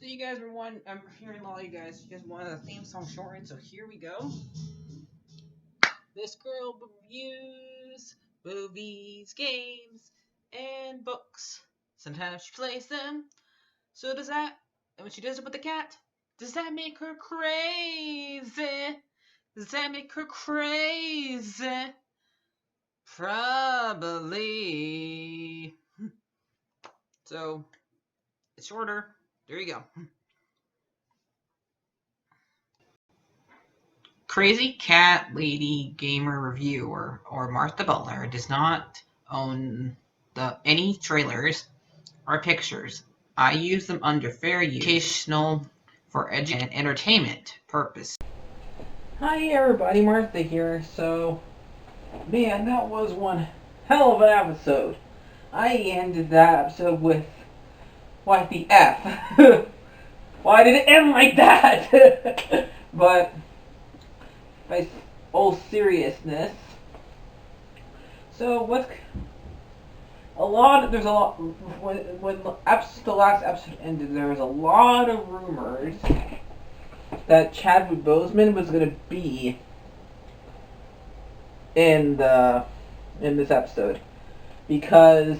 So you guys were I'm hearing a lot of you guys wanted a theme song shortened, so here we go. This girl reviews movies, games, and books. Sometimes she plays them. So does that, and when she does it with the cat, does that make her crazy? Does that make her crazy? Probably. So, it's shorter. There you go. Crazy Cat Lady Gamer Reviewer or Martha Butler does not own any trailers or pictures. I use them under fair use, educational, for education and entertainment purpose. Hi everybody, Martha here. So, man, that was one hell of an episode. I ended that episode with, what the F? Why did it end like that? But, by all seriousness, so there's a lot, when the last episode ended, there was a lot of rumors that Chadwick Boseman was going to be in this episode, because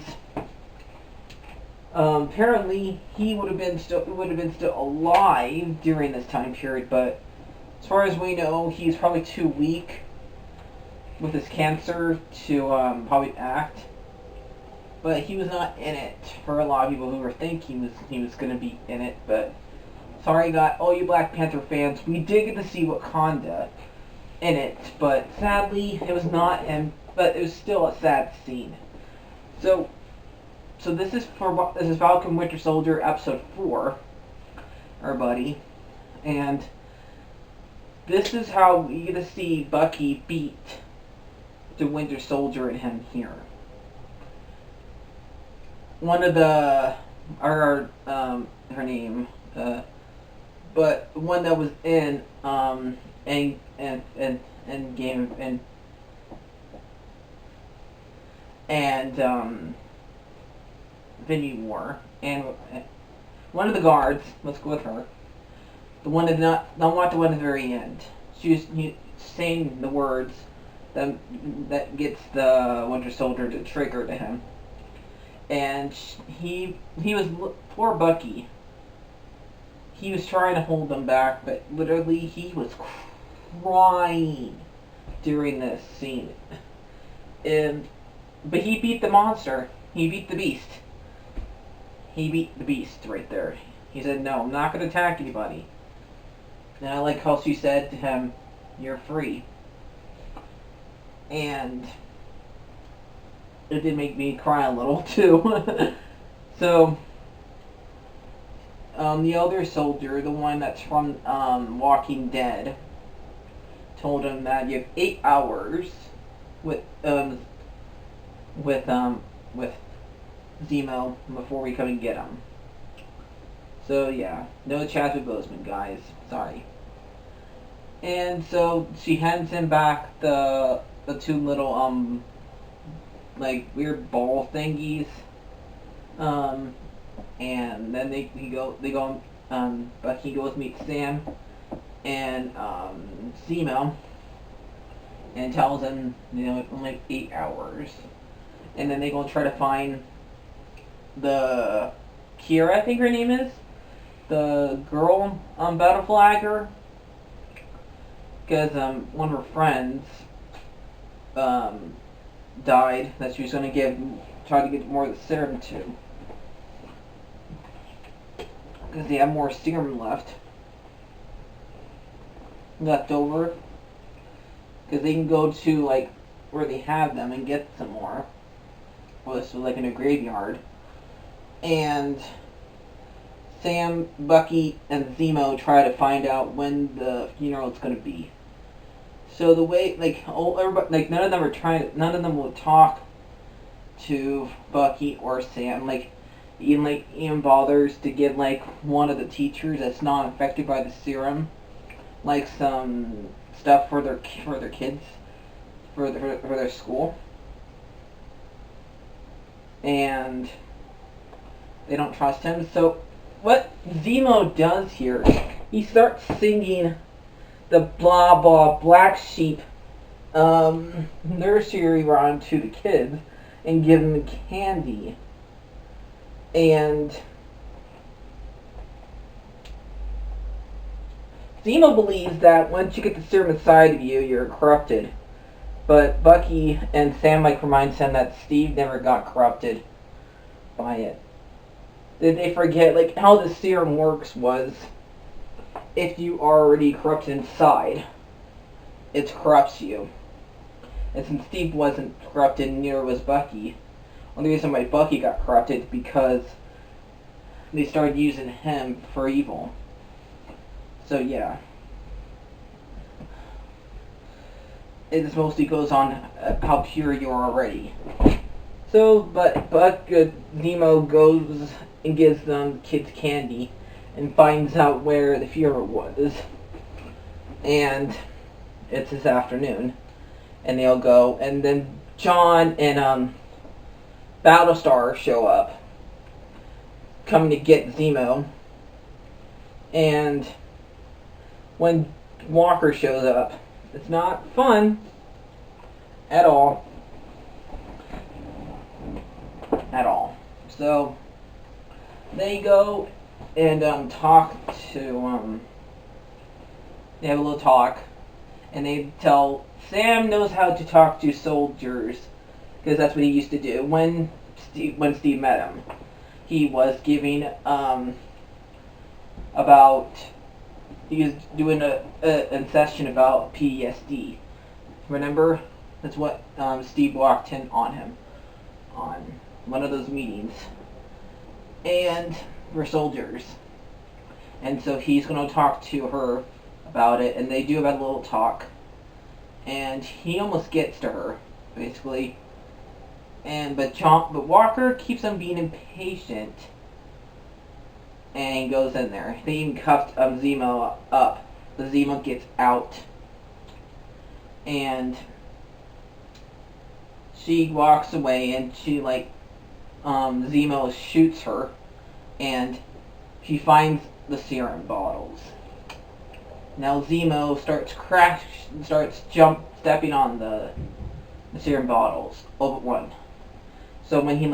apparently he would have been still alive during this time period, but as far as we know, he's probably too weak with his cancer to probably act. But he was not in it. For a lot of people who were thinking he was going to be in it, but sorry, all you Black Panther fans, we did get to see Wakanda in it, but sadly it was not him. But it was still a sad scene. So this is Falcon Winter Soldier episode 4, everybody, and this is how we get to see Bucky beat the Winter Soldier and him here. One of her name, but one that was in Game and Infinity War, and one of the guards, let's go with her, the one that not want the one at the very end. She was saying the words that gets the Winter Soldier to trigger to him, and he was, poor Bucky. He was trying to hold them back, but literally he was crying during this scene. But he beat the monster. He beat the beast. He beat the beast right there. He said, "No, I'm not going to attack anybody." And I like how she said to him, "You're free." And it did make me cry a little too. So, the elder soldier, the one that's from Walking Dead, told him that you have 8 hours with Zemo before we come and get him. So yeah, no Chadwick Boseman, guys. Sorry. And so she hands him back the two little like weird ball thingies. And then Bucky goes meet Sam and Zemo and tells him, only 8 hours. And then they go try to find the Kira, I think her name is, the girl battle flagger, because one of her friends died that she was going to try to get more of the serum to, because they have more serum left over, because they can go to like where they have them and get some more. Well, this was like in a graveyard. And Sam, Bucky, and Zemo try to find out when the funeral is going to be. So the way, everybody, none of them will talk to Bucky or Sam. Ian bothers to give one of the teachers that's not affected by the serum, some stuff for their kids, for their school. And they don't trust him, so what Zemo does here, he starts singing the blah blah black sheep nursery rhyme to the kids and give them candy. And Zemo believes that once you get the serum inside of you, you're corrupted. But Bucky and Sam reminds him that Steve never got corrupted by it. Did they forget, like, how the serum works was, if you are already corrupted inside, it corrupts you. And since Steve wasn't corrupted, neither was Bucky. Only reason why Bucky got corrupted is because they started using him for evil. So yeah. It just mostly goes on how pure you are already. So, but Zemo goes and gives them kids candy and finds out where the Fuhrer was. And it's this afternoon. And they'll go, and then John and Battlestar show up, coming to get Zemo. And when Walker shows up, it's not fun at all. At all. So they go and talk to they have a little talk, and they tell Sam knows how to talk to soldiers because that's what he used to do when Steve met him. He was giving about he was doing a session about PTSD. Remember? That's what Steve walked in on him on one of those meetings. And for soldiers. And so he's going to talk to her about it, and they do have a little talk. And he almost gets to her, basically. But Walker keeps on being impatient. And he goes in there. They even cuffed Zemo up. The Zemo gets out. And she walks away, and she, Zemo shoots her. And she finds the serum bottles. Now Zemo starts stepping on the serum bottles, all but one. So when he,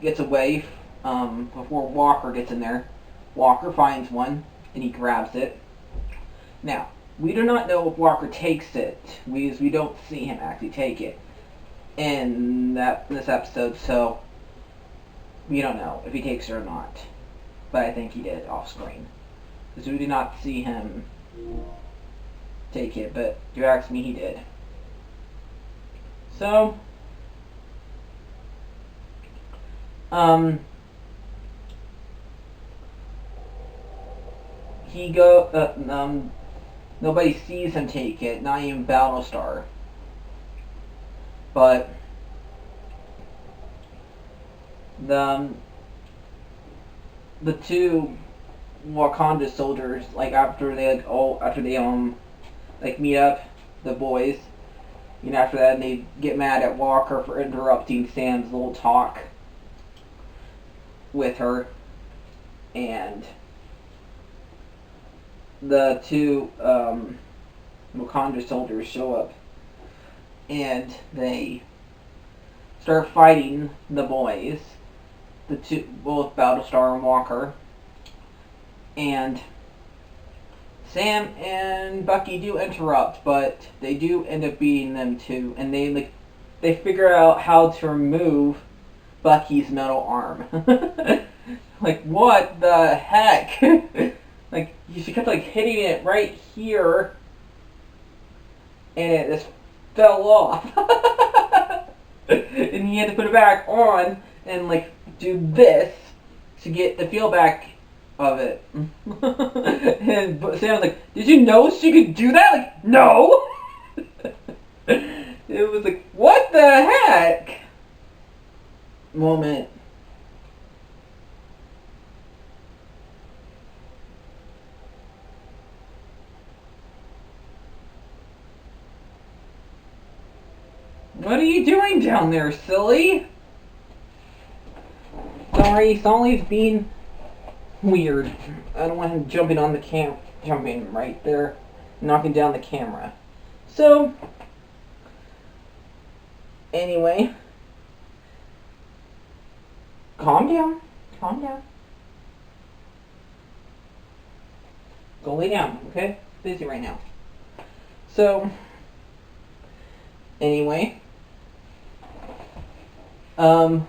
gets away, before Walker gets in there, Walker finds one, and he grabs it. Now, we do not know if Walker takes it. We don't see him actually take it in this episode, so we don't know if he takes it or not. But I think he did off screen, because we did not see him take it. But if you ask me, he did. So, nobody sees him take it, not even Battlestar. But the two Wakanda soldiers, after they meet up, the boys, after that, they get mad at Walker for interrupting Sam's little talk with her, and the two Wakanda soldiers show up, and they start fighting the boys, both Battlestar and Walker, and Sam and Bucky do interrupt, but they do end up beating them too, and they figure out how to remove Bucky's metal arm. What the heck? She kept hitting it right here, and it just fell off. And he had to put it back on and do this to get the feel back of it. And Sam was did you know she could do that? No! It was what the heck? Moment. What are you doing down there, silly? Sorry, Solly's being weird. I don't want him jumping on the jumping right there, knocking down the camera. So, anyway, calm down, calm down. Go lay down, okay? Busy right now. So, anyway, they're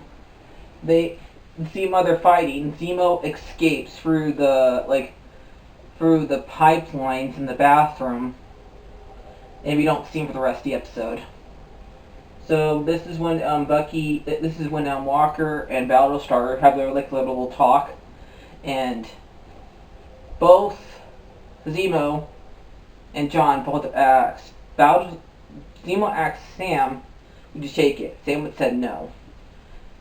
fighting. Zemo escapes through the pipelines in the bathroom, and we don't see him for the rest of the episode. So this is when Walker and Battlestar have their little talk, and both Zemo and John both asked Zemo asked Sam, "Would you take it?" Sam said no.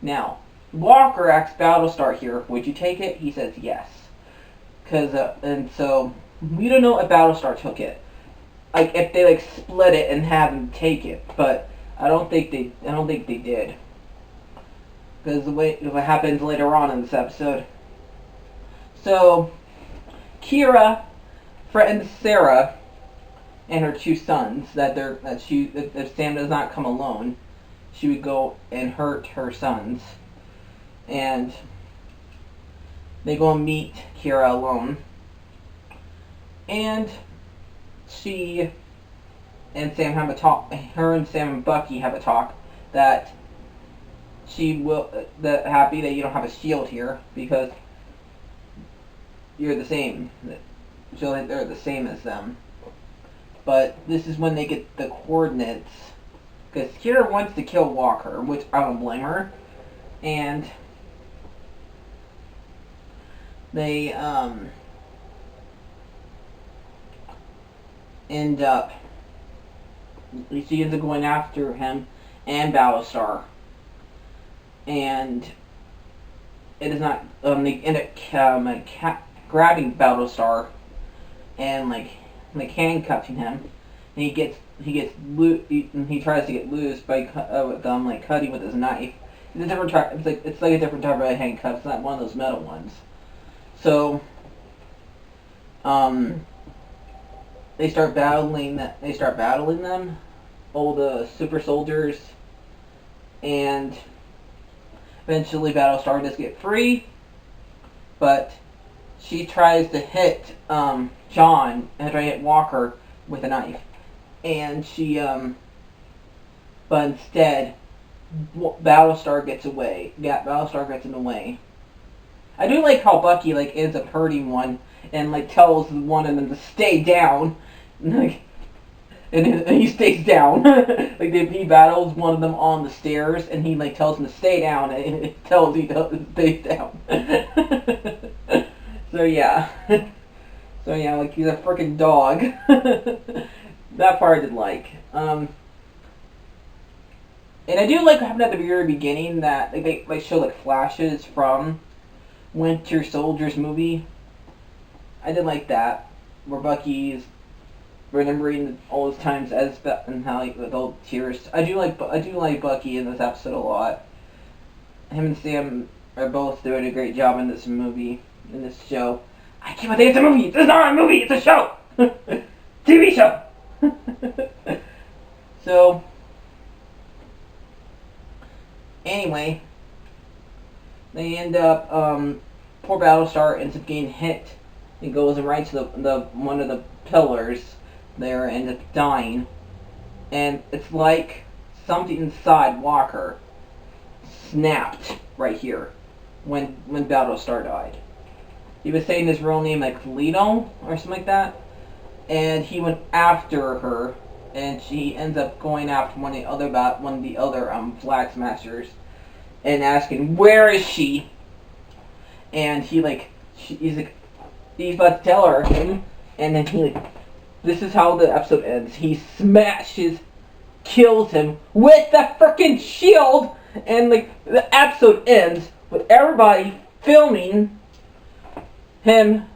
Now Walker asks Battlestar here, "Would you take it?" He says yes. And so we don't know if Battlestar took it. Like if they split it and have him take it, but I don't think they did. Because what happens later on in this episode. So Kira threatens Sarah and her two sons that if Sam does not come alone, she would go and hurt her sons. And they go and meet Kira alone. And she and Sam have a talk. Her and Sam and Bucky have a talk that happy that you don't have a shield here because you're the same. So they're the same as them. But this is when they get the coordinates. Because Kira wants to kill Walker, which I don't blame her. And they end up, she ends up going after him and Battlestar. And it is not, they end up grabbing Battlestar and handcuffing him. And he tries to get loose by cutting with his knife. It's a different type. It's like a different type of handcuff. It's not one of those metal ones. So, they start battling them, all the super soldiers, and eventually Battlestar does get free, but she tries to hit John and try to hit Walker with a knife, and she but instead Battlestar gets away. Yeah, Battlestar gets in the way. I do like how Bucky ends up hurting one and tells one of them to stay down, and he stays down. He battles one of them on the stairs, and he tells him to stay down, and it tells he to stay down. So yeah, he's a freaking dog. That part I did like. And I do like what happened at the very beginning that they show flashes from Winter Soldier's movie. I did like that, where Bucky's remembering all those times and how with all tears. I do like Bucky in this episode a lot. Him and Sam are both doing a great job in this movie, in this show. I can't believe it's a movie. It's not a movie. It's a show. TV show. So. Anyway, they end up, poor Battlestar ends up getting hit. It goes right to the one of the pillars there and ends up dying. And it's like something inside Walker snapped right here when Battlestar died. He was saying his real name Lino or something like that. And he went after her. And she ends up going after one of the other Flag Smashers and asking, "Where is she?" And he's about to tell her, and then this is how the episode ends. He kills him with the freaking shield, and the episode ends with everybody filming him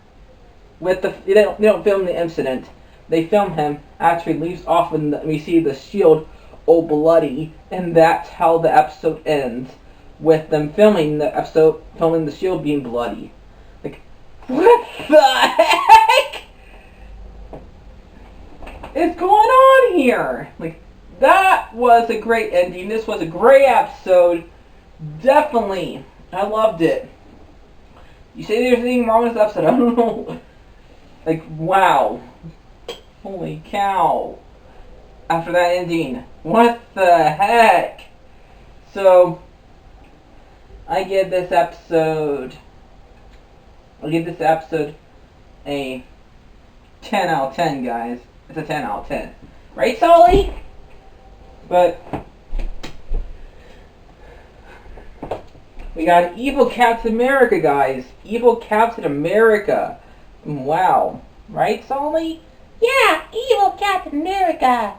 with they don't film the incident. They film him after he leaves off, and we see the shield all bloody, and that's how the episode ends, with them filming the shield being bloody. What the heck is going on here? Like, that was a great ending. This was a great episode. Definitely. I loved it. You say there's anything wrong with this episode? I don't know. Like, wow. Holy cow. After that ending. What the heck? So, I give this episode a 10 out of 10, guys. It's a 10 out of 10. Right, Sully? But we got evil Captain America, guys. Evil Captain America. Wow. Right, Sully? Yeah, evil Captain America.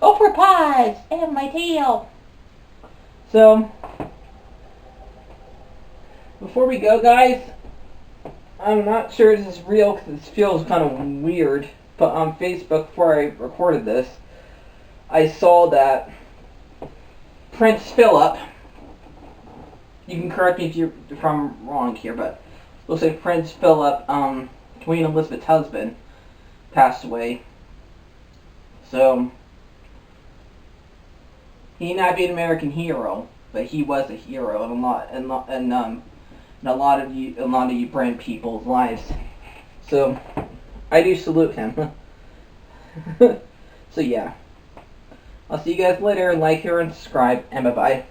Oh, for paws and my tail. So, before we go, guys, I'm not sure this is real because this feels kind of weird, but on Facebook, before I recorded this, I saw that Prince Philip, you can correct me if I'm wrong here, but we'll say Prince Philip, Queen Elizabeth's husband, passed away. So, he may not be an American hero, but he was a hero in a lot of you brand people's lives. So, I do salute him. So yeah. I'll see you guys later. Like, share, and subscribe, and bye-bye.